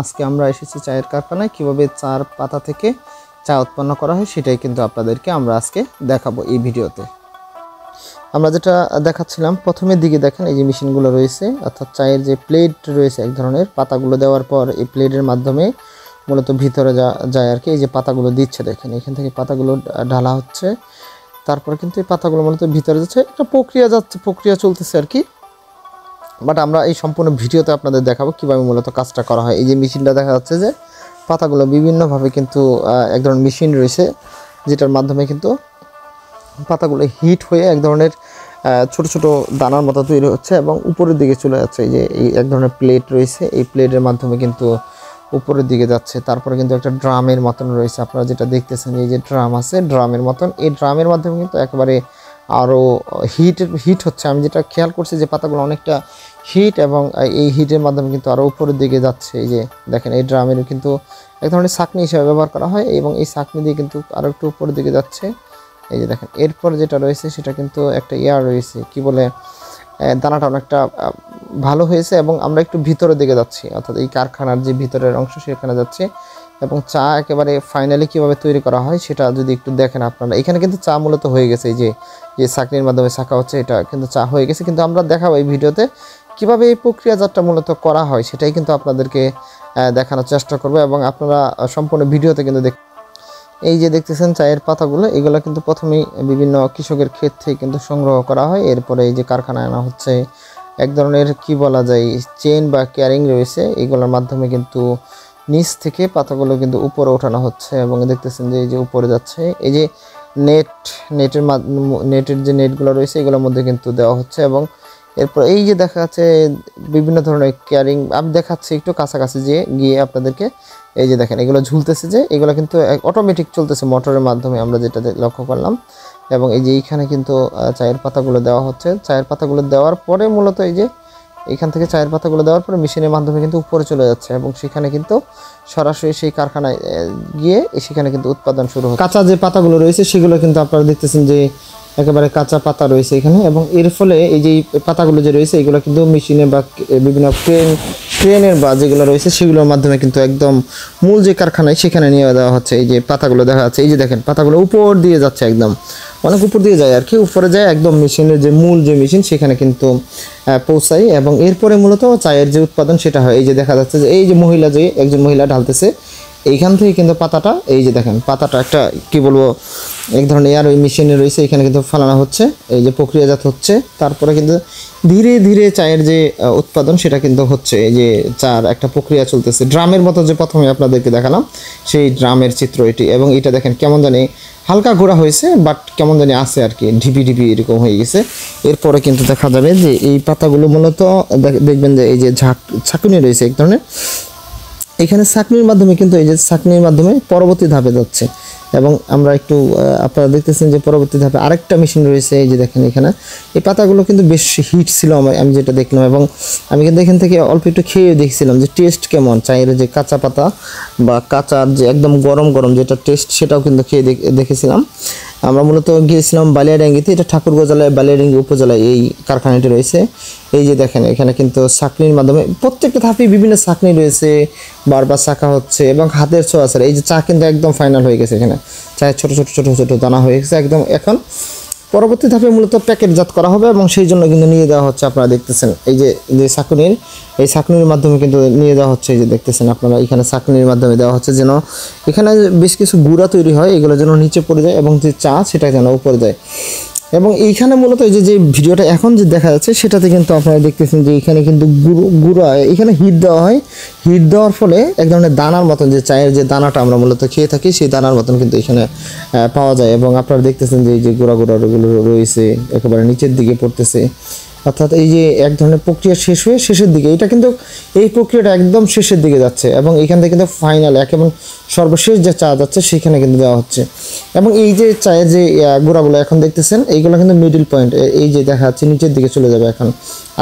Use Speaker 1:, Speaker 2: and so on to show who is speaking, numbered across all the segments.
Speaker 1: আজকে আমরা এসেছি চায়ের কারখানায় কিভাবে চার পাতা থেকে চা উৎপন্ন করা হয় সেটাই কিন্তু আপনাদেরকে আমরা আজকে দেখাবো এই ভিডিওতে। আমরা যেটা দেখাচ্ছিলাম প্রথমের দিকে দেখেন এই যে মেশিনগুলো রয়েছে, অর্থাৎ চায়ের যে প্লেট রয়েছে এক ধরনের, পাতাগুলো দেওয়ার পর এই প্লেটের মাধ্যমে মূলত ভিতরে যায় আর কি। এই যে পাতাগুলো দিচ্ছে দেখেন, এখান থেকে পাতাগুলো ঢালা হচ্ছে, তারপরে কিন্তু এই পাতাগুলো মূলত ভিতরে যাচ্ছে, একটা প্রক্রিয়া চলতেছে আর কি। বাট আমরা এই সম্পূর্ণ ভিডিওতে আপনাদের দেখাবো কীভাবে মূলত কাজটা করা হয়। এই যে মেশিনটা দেখা যাচ্ছে যে পাতাগুলো বিভিন্নভাবে কিন্তু এক ধরনের মেশিন রয়েছে যেটার মাধ্যমে কিন্তু পাতাগুলো হিট হয়ে এক ধরনের ছোট ছোট দানার মতো তৈরি হচ্ছে এবং উপরের দিকে চলে যাচ্ছে। এই যে এই এক ধরনের প্লেট রয়েছে, এই প্লেটের মাধ্যমে কিন্তু উপরের দিকে যাচ্ছে। তারপরে কিন্তু একটা ড্রামের মতন রয়েছে, আপনারা যেটা দেখতেছেন এই যে ড্রাম আছে, ড্রামের মতন। এই ড্রামের মাধ্যমে কিন্তু একেবারে আরও হিট হচ্ছে। আমি যেটা খেয়াল করছি যে পাতাগুলো অনেকটা হিট এবং এই হিটের মাধ্যমে কিন্তু আরও উপরের দিকে যাচ্ছে। এই যে দেখেন এই ড্রামের কিন্তু এক ধরনের ছাঁকনি হিসেবে ব্যবহার করা হয় এবং এই ছাঁকনি দিয়ে কিন্তু আরও একটু উপরের দিকে যাচ্ছে। এই যে দেখেন এরপর যেটা রয়েছে সেটা কিন্তু একটা ইয়ার রয়েছে, কি বলে, দানাটা অনেকটা ভালো হয়েছে এবং আমরা একটু ভিতরের দিকে যাচ্ছি, অর্থাৎ এই কারখানার যে ভিতরের অংশ সেখানে যাচ্ছে এবং চা একেবারে ফাইনালি কীভাবে তৈরি করা হয় সেটা যদি একটু দেখেন আপনারা। এখানে কিন্তু চা মূলত হয়ে গেছে, এই যে ছাঁকনির মাধ্যমে ছাঁকা হচ্ছে, এটা কিন্তু চা হয়ে গেছে। কিন্তু আমরা দেখাবো এই ভিডিওতে কীভাবে এই প্রক্রিয়াজাতটা মূলত করা হয় সেটাই কিন্তু আপনাদেরকে দেখানোর চেষ্টা করবো এবং আপনারা সম্পূর্ণ ভিডিওতে কিন্তু এই যে দেখতেছেন চায়ের পাতাগুলো, এগুলো কিন্তু প্রথমেই বিভিন্ন কৃষকের ক্ষেত থেকে কিন্তু সংগ্রহ করা হয়, এরপরে এই যে কারখানায় আনা হচ্ছে। এক ধরনের কি বলা যায় চেন বা ক্যারিং রয়েছে, এগুলোর মাধ্যমে কিন্তু নিচ থেকে পাতাগুলো কিন্তু উপরে ওঠানো হচ্ছে এবং দেখতেছেন যে এই যে উপরে যাচ্ছে। এই যে নেটের যে নেটগুলো রয়েছে এগুলোর মধ্যে কিন্তু দেওয়া হচ্ছে এবং এরপর এই যে দেখা যাচ্ছে বিভিন্ন ধরনের ক্যারিং, আমি দেখাচ্ছি একটু কাছাকাছি গিয়ে আপনাদেরকে। এই যে দেখেন এগুলো ঝুলতেছে, যে এগুলো কিন্তু অটোমেটিক চলতেছে মোটরের মাধ্যমে, আমরা যেটা লক্ষ্য করলাম। এবং এই যে এইখানে কিন্তু চায়ের পাতাগুলো দেওয়া হচ্ছে। চায়ের পাতাগুলো দেওয়ার পরে মূলত এই যে এইখান থেকে চায়ের পাতাগুলো দেওয়ার পরে মেশিনের মাধ্যমে কিন্তু উপরে চলে যাচ্ছে এবং সেখানে কিন্তু সরাসরি সেই কারখানায় গিয়ে সেখানে কিন্তু উৎপাদন শুরু হয়। কাঁচা যে পাতাগুলো রয়েছে সেগুলো কিন্তু আপনারা দেখতেছেন যে একেবারে কাঁচা পাতা রয়েছে এখানে এবং এর ফলে এই যে পাতাগুলো যে রয়েছে এগুলো কিন্তু মেশিনে বা বিভিন্ন ক্রেনের বা যেগুলো রয়েছে সেগুলোর মাধ্যমে কিন্তু একদম মূল যে কারখানায় সেখানে নিয়ে দেওয়া হচ্ছে। এই যে পাতাগুলো দেখা যাচ্ছে, এই যে দেখেন পাতাগুলো উপর দিয়ে যাচ্ছে, একদম অনেক উপর দিয়ে যায় আর কি, উপরে যায় একদম মেশিনের যে মূল যে মেশিন সেখানে কিন্তু পৌঁছায় এবং এরপরে মূলত চায়ের যে উৎপাদন সেটা হয়। এই যে দেখা যাচ্ছে যে এই যে একজন মহিলা ঢালতেছে এইখান থেকে কিন্তু পাতাটা, এই যে দেখেন পাতাটা একটা কি বলবো এক ধরনের এয়ার ওই মেশিনে রয়েছে, এখানে কিন্তু ফালানো হচ্ছে, এই যে প্রক্রিয়াজাত হচ্ছে। তারপরে কিন্তু ধীরে ধীরে চায়ের যে উৎপাদন সেটা কিন্তু হচ্ছে। এই যে চার একটা প্রক্রিয়া চলতেছে, ড্রামের মতো যে প্রথমে আপনাদেরকে দেখালাম সেই ড্রামের চিত্র এটি। এবং এটা দেখেন কেমন জানি হালকা ঘোরা হয়েছে, বাট কেমন জানি আছে আর কি, ঢিপি এরকম হয়ে গেছে। এরপরে কিন্তু দেখা যাবে যে এই পাতাগুলো মূলত দেখবেন যে এই যে ছাঁকুনি রয়েছে এক ধরনের, এখানে ছাঁকনির মাধ্যমে কিন্তু এই যে ছাঁকনির মাধ্যমে পরবর্তী ধাপে যাচ্ছে এবং আমরা একটু আপনারা দেখতেছেন যে পরবর্তী ধাপে আরেকটা মেশিন রয়েছে। এই যে দেখেন এখানে এই পাতাগুলো কিন্তু বেশ হিট ছিল আমি যেটা দেখলাম এবং আমি কিন্তু এখান থেকে অল্প একটু খেয়ে দেখছিলাম যে টেস্ট কেমন, চায়ের যে কাঁচা পাতা বা কাঁচার যে একদম গরম যেটা টেস্ট সেটাও কিন্তু খেয়ে দেখেছিলাম। আমরা মূলত গিয়েছিলাম বালিয়াডাঙ্গিতে, এটা ঠাকুরগাঁও জেলায় বালিয়াডাঙ্গি উপজেলায় এই কারখানাটি রয়েছে। এই যে দেখেন এখানে কিন্তু ছাঁকনির মাধ্যমে প্রত্যেকটা ধাপে বিভিন্ন ছাঁকনি রয়েছে, বারবার ছাঁকা হচ্ছে এবং হাতের ছোঁয়া আছে। এই যে চা কিন্তু একদম ফাইনাল হয়ে গেছে, এখানে চায়ের ছোট ছোট দানা হয়ে গেছে একদম। এখন পরবর্তী ধাপে মূলত প্যাকেটজাত করা হবে এবং সেই জন্য কিন্তু নিয়ে দেওয়া হচ্ছে। আপনারা দেখতেছেন এই যে এই ছাঁকনির মাধ্যমে কিন্তু নিয়ে দেওয়া হচ্ছে। এই যে দেখতেছেন আপনারা এখানে ছাঁকনির মাধ্যমে দেওয়া হচ্ছে যেন এখানে বেশ কিছু গুঁড়া তৈরি হয়, এগুলো যেন নিচে পড়ে যায় এবং যে চা সেটা যেন উপরে যায়। এবং এইখানে মূলত এই যে ভিডিওটা এখন যে দেখা যাচ্ছে সেটাতে কিন্তু আপনারা দেখতেছেন যে এখানে কিন্তু গুঁড়া এখানে হিট দেওয়া হয়, হিট দেওয়ার ফলে এক ধরনের দানার মতন যে চায়ের যে দানাটা আমরা মূলত খেয়ে থাকি সেই দানার মতন কিন্তু এখানে পাওয়া যায় এবং আপনারা দেখতেছেন যে এই যে গুঁড়াগুলো রয়েছে একেবারে নিচের দিকে পড়তেছে, অর্থাৎ এই যে এক ধরনের প্রক্রিয়া শেষ হয়ে শেষের দিকে, এটা কিন্তু এই প্রক্রিয়াটা একদম শেষের দিকে যাচ্ছে এবং এখান থেকে কিন্তু ফাইনাল একেবারে সর্বশেষ যে চা যাচ্ছে সেখানে কিন্তু দেওয়া হচ্ছে। এবং এই যে চায়ের যে গুঁড়াগুলো এখন দেখতেছেন এইগুলো কিন্তু মিডিল পয়েন্ট, এই যে দেখা যাচ্ছে নিচের দিকে চলে যাবে, এখন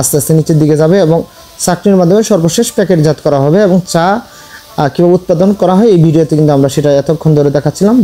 Speaker 1: আস্তে আস্তে নিচের দিকে যাবে এবং ছাঁকনির মাধ্যমে সর্বশেষ প্যাকেটজাত করা হবে এবং চা কীভাবে উৎপাদন করা হয় এই ভিডিওতে কিন্তু আমরা সেটা এতক্ষণ ধরে দেখাচ্ছিলাম।